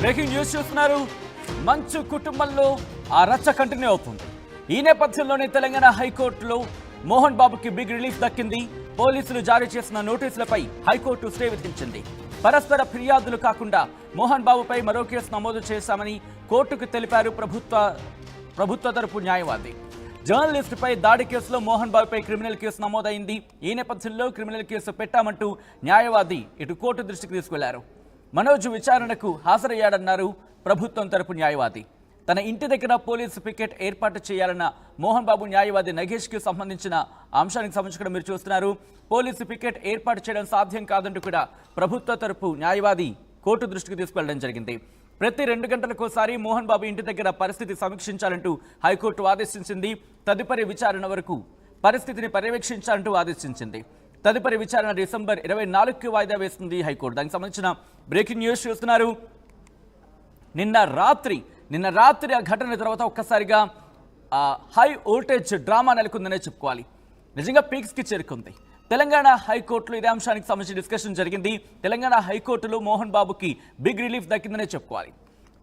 Breaking news చూస్తున్నారు. మంచు కుటుంబంలో ఆ రచ్చ కంటిన్యూ అవుతుంది. ఈ నేపథ్యంలోనే తెలంగాణ హైకోర్టులో మోహన్ బాబుకి బిగ్ రిలీఫ్ దక్కింది. పోలీసులు జారీ చేసిన నోటీసులపై హైకోర్టు స్టే విధించింది. పరస్పర ఫిర్యాదులు కాకుండా మోహన్ బాబుపై మరో కేసు నమోదు చేశామని కోర్టుకు తెలిపారు ప్రభుత్వ తరపు న్యాయవాది. జర్నలిస్టుపై దాడి కేసులో మోహన్ బాబుపై క్రిమినల్ కేసు నమోదైంది. ఈ నేపథ్యంలో క్రిమినల్ కేసు పెట్టామంటూ న్యాయవాది ఇటు కోర్టు దృష్టికి తీసుకెళ్లారు. మనోజ్ విచారణకు హాజరయ్యాడన్నారు ప్రభుత్వం తరపు న్యాయవాది. తన ఇంటి దగ్గర పోలీసు పికెట్ ఏర్పాటు చేయాలన్న మోహన్ బాబు న్యాయవాది నగేష్కి సంబంధించిన అంశానికి సంబంధించి మీరు చూస్తున్నారు. పోలీసు పికెట్ ఏర్పాటు చేయడం సాధ్యం కాదంటూ కూడా ప్రభుత్వ తరపు న్యాయవాది కోర్టు దృష్టికి తీసుకెళ్లడం జరిగింది. ప్రతి 2 గంటలకోసారి మోహన్ బాబు ఇంటి దగ్గర పరిస్థితి సమీక్షించాలంటూ హైకోర్టు ఆదేశించింది. తదుపరి విచారణ వరకు పరిస్థితిని పర్యవేక్షించాలంటూ ఆదేశించింది. తదుపరి విచారణ డిసెంబర్ 24కి వాయిదా వేస్తుంది హైకోర్టు. దానికి సంబంధించిన బ్రేకింగ్ న్యూస్ చూస్తున్నారు. నిన్న రాత్రి ఆ ఘటన తర్వాత ఒక్కసారిగా హై వోల్టేజ్ డ్రామా నెలకొందనే చెప్పుకోవాలి. నిజంగా పీక్స్కి చేరుకుంది. తెలంగాణ హైకోర్టులో ఇదే అంశానికి సంబంధించి డిస్కషన్ జరిగింది. తెలంగాణ హైకోర్టులో మోహన్ బాబుకి బిగ్ రిలీఫ్ దక్కిందనే చెప్పుకోవాలి.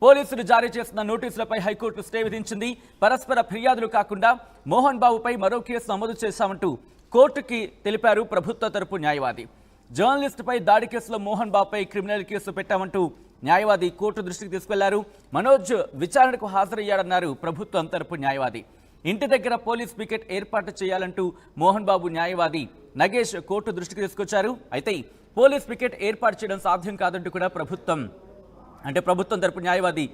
పోలీసులు జారీ చేసిన నోటీసులపై హైకోర్టు స్టే విధించింది. పరస్పర ఫిర్యాదులు కాకుండా మోహన్ బాబుపై మరో కేసు నమోదు చేశామంటూ కోర్టుకి తెలిపారు ప్రభుత్వ తరపు న్యాయవాది. జర్నలిస్టుపై దాడి కేసులో మోహన్ బాబుపై క్రిమినల్ కేసు పెట్టామంటూ న్యాయవాది కోర్టు దృష్టికి తీసుకెళ్లారు. మనోజ్ విచారణకు హాజరయ్యాడన్నారు ప్రభుత్వం తరపు న్యాయవాది. ఇంటి దగ్గర పోలీస్ పికెట్ ఏర్పాటు చేయాలంటూ మోహన్ బాబు న్యాయవాది నగేష్ కోర్టు దృష్టికి తీసుకొచ్చారు. అయితే పోలీస్ పికెట్ ఏర్పాటు చేయడం సాధ్యం కాదంటూ కూడా ప్రభుత్వం తరపు న్యాయవాది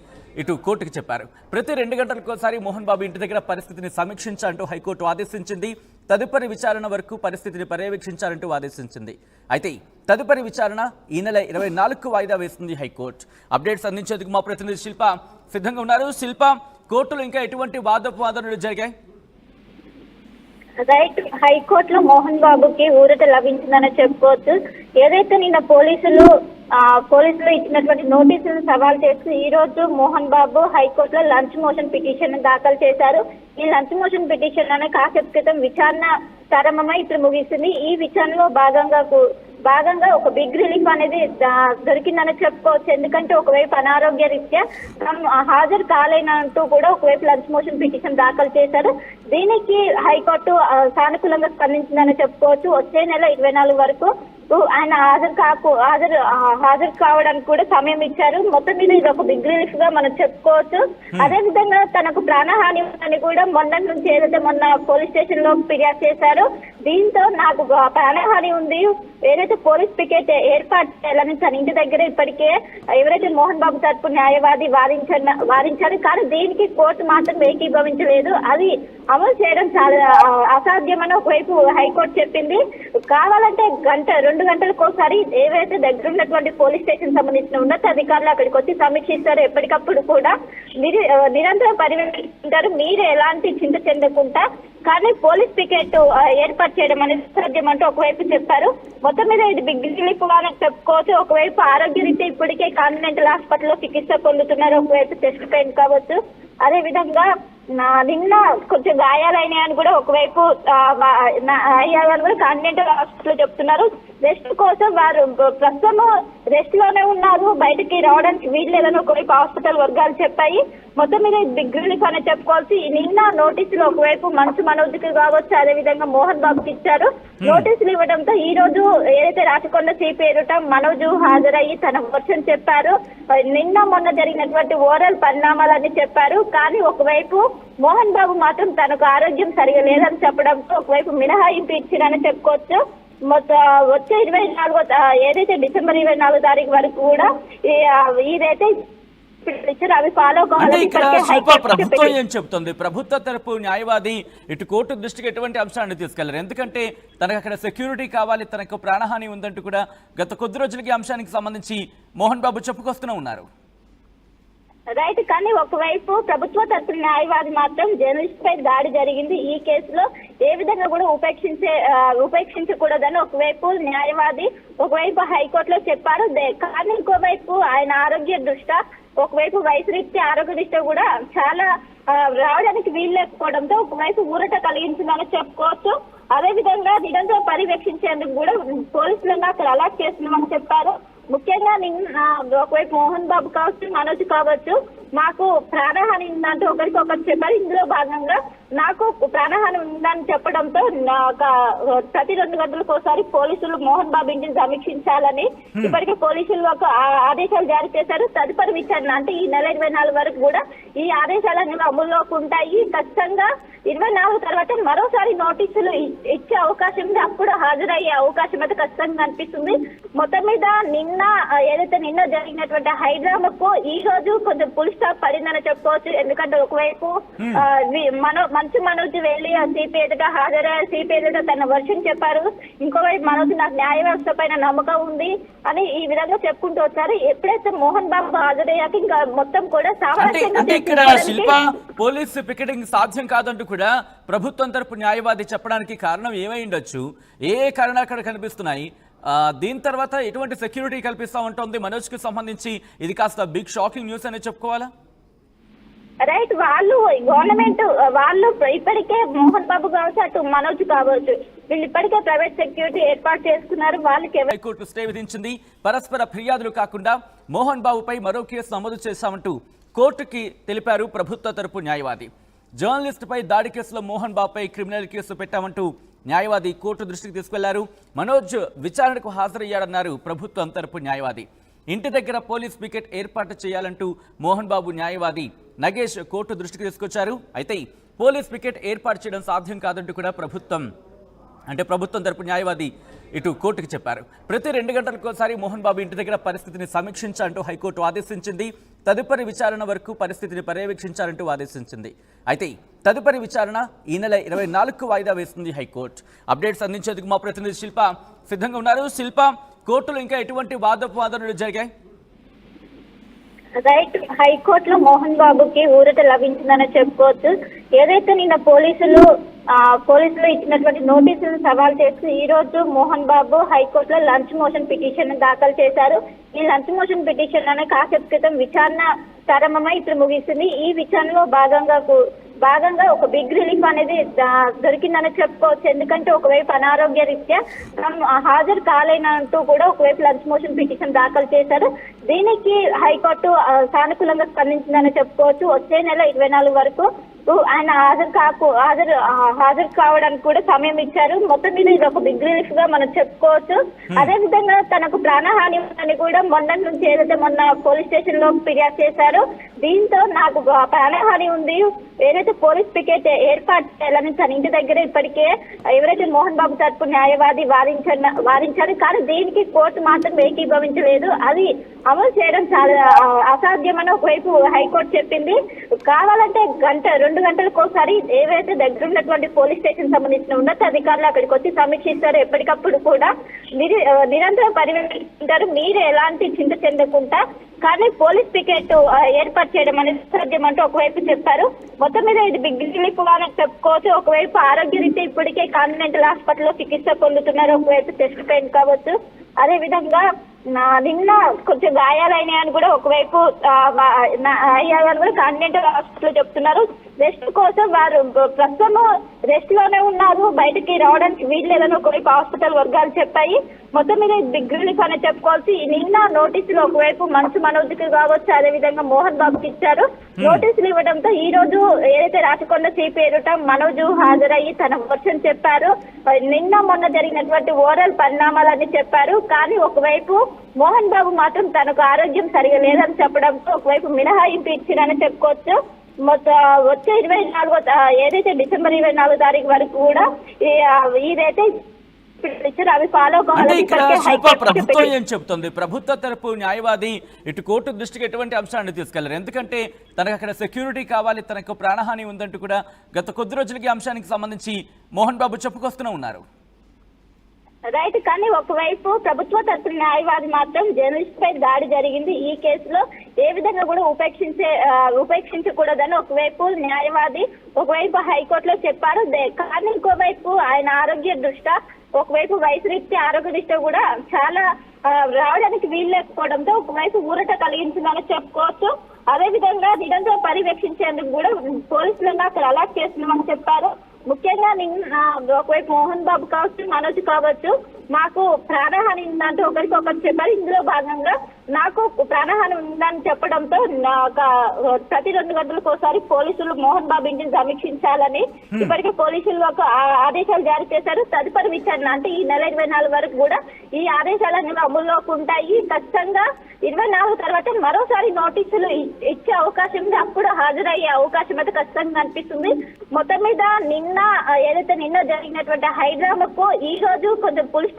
ఇటు కోర్టుకు చెప్పారు. ప్రతి 2 గంటలకోసారి మోహన్ బాబు ఇంటి దగ్గర పరిస్థితిని సమీక్షించాలంటూ హైకోర్టు ఆదేశించింది. తదుపరి విచారణ వరకు పరిస్థితిని పర్యవేక్షించాలంటూ ఆదేశించింది. అయితే తదుపరి విచారణ ఈ నెల 24కు వాయిదా వేస్తుంది హైకోర్టు. అప్డేట్స్ అందించేందుకు మా ప్రతినిధి శిల్ప సిద్ధంగా ఉన్నారు. శిల్ప, కోర్టులో ఇంకా ఎటువంటి వాదోపవాదనలు జరిగాయి? రైట్, హైకోర్టులో మోహన్ బాబుకి ఊరట లభించిందని చెప్పుకోవచ్చు. ఏదైతే నిన్న పోలీసులు ఇచ్చినటువంటి నోటీసులను సవాల్ చేస్తూ ఈ రోజు మోహన్ బాబు హైకోర్టులో లంచ్ మోషన్ పిటిషన్ దాఖలు చేశారు. ఈ లంచ్ మోషన్ పిటిషన్ అనే కాసేపు క్రితం విచారణ ప్రారంభమై ఇప్పుడు ముగిసింది. ఈ విచారణలో భాగంగా ఒక బిగ్ రిలీఫ్ అనేది దొరికిందని చెప్పుకోవచ్చు. ఎందుకంటే ఒకవైపు అనారోగ్య రీత్యా హాజరు కాలేనంటూ కూడా ఒకవైపు లంచ్ మోషన్ పిటిషన్ దాఖలు చేశారు. దీనికి హైకోర్టు సానుకూలంగా స్పందించిందని చెప్పుకోవచ్చు. వచ్చే నెల 24 వరకు ఆయన హాజరు కావడానికి కూడా సమయం ఇచ్చారు. మొత్తం మీద ఇది ఒక బిగ్ రిలీఫ్ గా మనం చెప్పుకోవచ్చు. అదే విధంగా తనకు ప్రాణహాని ఉందని కూడా మొన్న నుంచి ఏదైతే మొన్న పోలీస్ స్టేషన్ లో ఫిర్యాదు చేశారో, దీంతో నాకు ప్రాణహాని ఉంది, ఏదైతే పోలీస్ పికెట్ ఏర్పాటు చేయాలని తన ఇంటి దగ్గర ఇప్పటికే ఎవరైతే మోహన్ బాబు తరపు న్యాయవాది వాదించారు. కానీ దీనికి కోర్టు మాత్రం ఏకీభవించలేదు. అది అమలు చేయడం చాలా అసాధ్యమని ఒకవైపు హైకోర్టు చెప్పింది. కావాలంటే 2 గంటలకోసారి ఏవైతే దగ్గర ఉన్నటువంటి పోలీస్ స్టేషన్ సంబంధించిన ఉన్నతాధికారులు అక్కడికి వచ్చి సమీక్షిస్తారు. ఎప్పటికప్పుడు కూడా నిరంతరం పర్యవేక్షించారు. మీరు ఎలాంటి చింత చెందకుండా కానీ పోలీస్ పికెట్ ఏర్పాటు చేయడం అనేది సాధ్యం అంటూ ఒకవైపు చెప్పారు. మొత్తం మీద ఇది బిగ్ రిలీఫ్ అని చెప్పుకోవచ్చు. ఒకవైపు ఆరోగ్య రీత్యా ఇప్పటికే కాంటినెంటల్ హాస్పిటల్లో చికిత్స పొందుతున్నారు. ఒకవైపు చెస్ట్ పెయిన్ కావచ్చు, అదే విధంగా నిన్న కొంచెం గాయాలైనాయని కూడా ఒకవైపు అయ్యాయని కూడా కాంటినెంటల్ హాస్పిటల్ చెప్తున్నారు. రెస్ట్ కోసం వారు ప్రస్తుతం రెస్ట్ లోనే ఉన్నారు, బయటకి రావడానికి వీలు లేదని ఒకవైపు హాస్పిటల్ వర్గాలు చెప్పాయి. మొత్తం మీద బిగ్ రిలీఫ్ అని చెప్పుకోవచ్చు. నిన్న నోటీసులు ఒకవైపు మంచు మనోజ్కి కావచ్చు, అదే విధంగా మోహన్ బాబుకి ఇచ్చారు. నోటీసులు ఇవ్వడంతో ఈ రోజు ఏదైతే రాచకొండ సిపి ఎదుట మనోజ్ హాజరయ్యి తన వర్షన్ చెప్పారు. నిన్న మొన్న జరిగినటువంటి ఓవరాల్ పరిణామాలన్నీ చెప్పారు. కానీ ఒకవైపు మోహన్ బాబు మాత్రం తనకు ఆరోగ్యం సరిగా లేదని చెప్పడంతో ఒకవైపు మినహాయింపు ఇచ్చిరని చెప్పుకోవచ్చు. వచ్చే 24 ఏదైతే డిసెంబర్ 24 తారీఖు వరకు కూడా ఇదైతే అవి ఫాలో కావాలి. ప్రభుత్వం ఏం చెప్తుంది? ప్రభుత్వ తరపు న్యాయవాది ఇటు కోర్టు దృష్టికి ఎటువంటి అంశాన్ని తీసుకెళ్లారు? ఎందుకంటే తనకు అక్కడ సెక్యూరిటీ కావాలి, తనకు ప్రాణహాని ఉందంటూ కూడా గత కొద్ది రోజులకి అంశానికి సంబంధించి మోహన్ బాబు చెప్పుకొస్తూనే ఉన్నారు. రైట్, కానీ ఒకవైపు ప్రభుత్వ తరపు న్యాయవాది మాత్రం జర్నలిస్ట్ పై దాడి జరిగింది, ఈ కేసులో ఏ విధంగా కూడా ఉపేక్షించకూడదని ఒకవైపు న్యాయవాది ఒకవైపు హైకోర్టులో చెప్పారు. కానీ ఇంకోవైపు ఆయన ఆరోగ్య దృష్ట్యా ఒకవైపు వయసు రీత్యా ఆరోగ్య దృష్ట్యా కూడా చాలా రావడానికి వీలు లేకపోవడంతో ఒకవైపు ఊరట కలిగించిందని చెప్పుకోవచ్చు. అదే విధంగా నిరంతరం పర్యవేక్షించేందుకు కూడా పోలీసులను అక్కడ అలర్ట్ చేస్తున్నామని చెప్పారు. ముఖ్యంగా ఒకవైపు మోహన్ బాబు కావచ్చు, మనోజ్ కావచ్చు, మాకు ప్రాణహాని ఉందంటే ఒకరికొకరు చెప్పారు. ఇందులో భాగంగా నాకు ప్రాణహాని ఉందని చెప్పడంతో ప్రతి 2 గంటలకు ఒకసారి పోలీసులు మోహన్ బాబు ఇంటిని సమీక్షించాలని ఇప్పటికే పోలీసులు ఒక ఆదేశాలు జారీ చేశారు. తదుపరి విచారణ అంటే ఈ నెల 24 వరకు కూడా ఈ ఆదేశాలన్నీ అమల్లోకి ఉంటాయి. ఖచ్చితంగా 24 తర్వాత మరోసారి నోటీసులు ఇచ్చే అవకాశం ఉంది. అప్పుడు హాజరయ్యే అవకాశం అయితే ఖచ్చితంగా కనిపిస్తుంది. మొత్తం మీద నిన్న జరిగినటువంటి హైడ్రామాకు ఈ రోజు కొంచెం పుల్ స్టాప్ పడిందని చెప్పుకోవచ్చు. ఎందుకంటే ఒకవైపు మంచు మనోజ్ వెళ్లి సిపి ఎదుట హాజరయ్యారు, సిపి ఎదుట తన వర్షన్ చెప్పారు. ఇంకోవైపు మనోజ్ నాకు న్యాయ వ్యవస్థ పైన నమ్మకం ఉంది అని ఈ విధంగా చెప్పుకుంటూ వచ్చారు. ఎప్పుడైతే మోహన్ బాబు హాజరయ్యాక ఇంకా మొత్తం కూడా ఇక్కడ శిల్ప పోలీసు పికెటింగ్ సాధ్యం కాదంటూ కూడా ప్రభుత్వం తరపు న్యాయవాది చెప్పడానికి కారణం ఏమై ఉండొచ్చు? ఏ కారణాలు అక్కడ కనిపిస్తున్నాయి? దీని తర్వాత ఎటువంటి సెక్యూరిటీ కల్పిస్తా ఉంటుంది మనోజ్ కి సంబంధించి? ఇది కాస్త బిగ్ షాకింగ్ న్యూస్ అనే చెప్పుకోవాలా? రైట్, గవర్నమెంట్ వాళ్ళు ఇప్పటికే మోహన్ బాబు కావచ్చు, అటు మనోజ్ కావచ్చు, వీళ్ళు ఇప్పటికే ప్రైవేట్ సెక్యూరిటీ ఏర్పాటు చేసుకున్నారు. వాళ్ళకి హైకోర్టు స్టే విధించింది. పరస్పర ఫిర్యాదులు కాకుండా మోహన్ బాబుపై మరో కేసు నమోదు చేశామంటూ కోర్టుకి తెలిపారు ప్రభుత్వ తరపు న్యాయవాది. జర్నలిస్టుపై దాడి కేసులో మోహన్ బాబుపై క్రిమినల్ కేసు పెట్టామంటూ న్యాయవాది కోర్టు దృష్టికి తీసుకెళ్లారు. మనోజ్ విచారణకు హాజరయ్యాడన్నారు ప్రభుత్వం తరపు న్యాయవాది. ఇంటి దగ్గర పోలీస్ పికెట్ ఏర్పాటు చేయాలంటూ మోహన్ బాబు న్యాయవాది నగేష్ కోర్టు దృష్టికి తీసుకొచ్చారు. అయితే పోలీస్ పికెట్ ఏర్పాటు చేయడం సాధ్యం కాదంటూ కూడా ప్రభుత్వం తరపు న్యాయవాది ఇటు కోర్టుకు చెప్పారు. ప్రతి 2 గంటలకోసారి మోహన్ బాబు ఇంటి దగ్గర పరిస్థితిని సమీక్షించాలంటూ హైకోర్టు ఆదేశించింది. తదుపరి విచారణ వరకు పరిస్థితిని పర్యవేక్షించాలంటూ ఆదేశించింది. అయితే తదుపరి విచారణ ఈ నెల 24కు వాయిదా వేస్తుంది హైకోర్టు. అప్డేట్స్ అందించేందుకు మా ప్రతినిధి శిల్ప సిద్ధంగా ఉన్నారు. శిల్ప, కోర్టులో ఇంకా ఎటువంటి వాదోపవాదనలు జరిగాయి? రైట్, హైకోర్టులో మోహన్ బాబుకి ఊరట లభించిందని చెప్పుకోవచ్చు. ఏదైతే నిన్న పోలీసులు ఇచ్చినటువంటి నోటీసులను సవాల్ చేస్తూ ఈ రోజు మోహన్ బాబు హైకోర్టులో లంచ్ మోషన్ పిటిషన్ దాఖలు చేశారు. ఈ లంచ్ మోషన్ పిటిషన్ అనే కాసేపు క్రితం విచారణ ప్రారంభమై ఇప్పుడు ముగిసింది. ఈ విచారణలో భాగంగా ఒక బిగ్ రిలీఫ్ అనేది దొరికిందని చెప్పుకోవచ్చు. ఎందుకంటే ఒకవైపు అనారోగ్య రీత్యా హాజరు కాలేనంటూ కూడా ఒకవైపు లంచ్ మోషన్ పిటిషన్ దాఖలు చేశారు. దీనికి హైకోర్టు సానుకూలంగా స్పందించిందని చెప్పుకోవచ్చు. వచ్చే నెల 24 వరకు ఆయన హాజరు కావడానికి కూడా సమయం ఇచ్చారు. మొత్తం మీద ఇది ఒక బిగ్ రిలీఫ్ గా మనం చెప్పుకోవచ్చు. అదే విధంగా తనకు ప్రాణహాని ఉందని కూడా మొన్న పోలీస్ స్టేషన్ లో ఫిర్యాదు చేశారు. దీంతో నాకు ప్రాణహాని ఉంది, ఏదైతే పోలీస్ పికెట్ ఏర్పాటు చేయాలని తన ఇంటి దగ్గర ఇప్పటికే ఎవరైతే మోహన్ బాబు తరపు న్యాయవాది వారించారు. కానీ దీనికి కోర్టు మాత్రం ఏకీభవించలేదు. అది అమలు చేయడం చాలా అసాధ్యమని ఒకవైపు హైకోర్టు చెప్పింది. కావాలంటే 2 గంటలకు ఒకసారి ఏవైతే దగ్గర ఉన్నటువంటి పోలీస్ స్టేషన్ సంబంధించిన ఉన్నత అధికారులు అక్కడికి వచ్చి సమీక్షిస్తారు. ఎప్పటికప్పుడు కూడా నిరంతరం పర్యవేక్షించారు. మీరు ఎలాంటి చింత చెందకుండా కానీ పోలీస్ పికెట్ ఏర్పాటు చేయడం అనేది సాధ్యం అంటూ ఒకవైపు చెప్పారు. మొత్తం మీద ఇది బిగ్ రిలీఫ్ గా చెప్పుకోవచ్చు. ఒకవైపు ఆరోగ్య రీత్యా ఇప్పటికే కాంటినెంటల్ హాస్పిటల్లో చికిత్స పొందుతున్నారు. ఒకవైపు చెస్ట్ పెయిన్ కావచ్చు, అదే విధంగా నిన్న కొంచెం గాయాలైనాయని కూడా ఒకవైపు అయ్యాయని కూడా కాంటినెంటల్ హాస్పిటల్ చెప్తున్నారు. రెస్ట్ కోసం వారు ప్రస్తుతం రెస్ట్ లోనే ఉన్నారు, బయటకి రావడానికి వీల్లేదని ఒకవైపు హాస్పిటల్ వర్గాలు చెప్పాయి. మొత్తం మీద బిగ్ రిలీఫ్ అని చెప్పుకోవచ్చు. నిన్న నోటీసులు ఒకవైపు మంచు మనోజ్కి కావచ్చు, అదే విధంగా మోహన్ బాబుకి ఇచ్చారు. నోటీసులు ఇవ్వడంతో ఈ రోజు ఏదైతే రాచకొండ సిపి ఎదుట మనోజ్ హాజరయ్యి తన వర్షన్ చెప్పారు. మొన్న జరిగినటువంటి ఓవరాల్ పరిణామాలని చెప్పారు. కానీ ఒకవైపు మోహన్ బాబు మాత్రం తనకు ఆరోగ్యం సరిగా లేదని చెప్పడంతో ఒకవైపు మినహాయింపు ఇచ్చిరని చెప్పుకోవచ్చు. వచ్చే 24 ఏదైతే డిసెంబర్ 24 తారీఖు వరకు కూడా ఇదైతే అవి ఫాలో కావాలి. ప్రభుత్వం ఏం చెప్తుంది? ప్రభుత్వ తరపు న్యాయవాది ఇటు కోర్టు దృష్టికి ఎటువంటి అంశాన్ని తీసుకెళ్లారు? ఎందుకంటే తనకు అక్కడ సెక్యూరిటీ కావాలి, తనకు ప్రాణహాని ఉందంటూ కూడా గత కొద్ది రోజులకి అంశానికి సంబంధించి మోహన్ బాబు చెప్పుకొస్తూనే ఉన్నారు. రైట్, కానీ ఒకవైపు ప్రభుత్వ తరపు న్యాయవాది మాత్రం జర్నలిస్ట్ పై దాడి జరిగింది, ఈ కేసులో ఏ విధంగా కూడా ఉపేక్షించకూడదని ఒకవైపు న్యాయవాది హైకోర్టులో చెప్పారు. కానీ ఇంకోవైపు ఆయన ఆరోగ్య దృష్ట్యా, ఒకవైపు వయసు రీత్యా ఆరోగ్య దృష్ట్యా కూడా చాలా రావడానికి వీలు లేకపోవడంతో ఒకవైపు ఊరట కలిగించిందని చెప్పుకోవచ్చు. అదే విధంగా నిరంతరం పర్యవేక్షించేందుకు కూడా పోలీసులను అక్కడ అలాట్ చేస్తున్నామని చెప్పారు. ముఖ్యంగా నిన్న ఒకవైపు మోహన్ బాబు కావచ్చు, మనోజ్ కావచ్చు, మాకు ప్రాణహాని ఉందంటే ఒకరికొకరు చెప్పారు. ఇందులో భాగంగా నాకు ప్రాణహాని ఉందని చెప్పడంతో ప్రతి 2 గంటలకు ఒకసారి పోలీసులు మోహన్ బాబు ఇంటిని సమీక్షించాలని ఇప్పటికే పోలీసులు ఒక ఆదేశాలు జారీ చేశారు. తదుపరి విచారణ అంటే ఈ నెల 24 వరకు కూడా ఈ ఆదేశాలన్నీ అమల్లోకి ఉంటాయి. ఖచ్చితంగా 24 తర్వాత మరోసారి నోటీసులు ఇచ్చే అవకాశం ఉంది. అప్పుడు హాజరయ్యే అవకాశం అయితే ఖచ్చితంగా కనిపిస్తుంది. మొత్తం మీద నిన్న జరిగినటువంటి హైడ్రామాకు ఈ రోజు కొంచెం పులి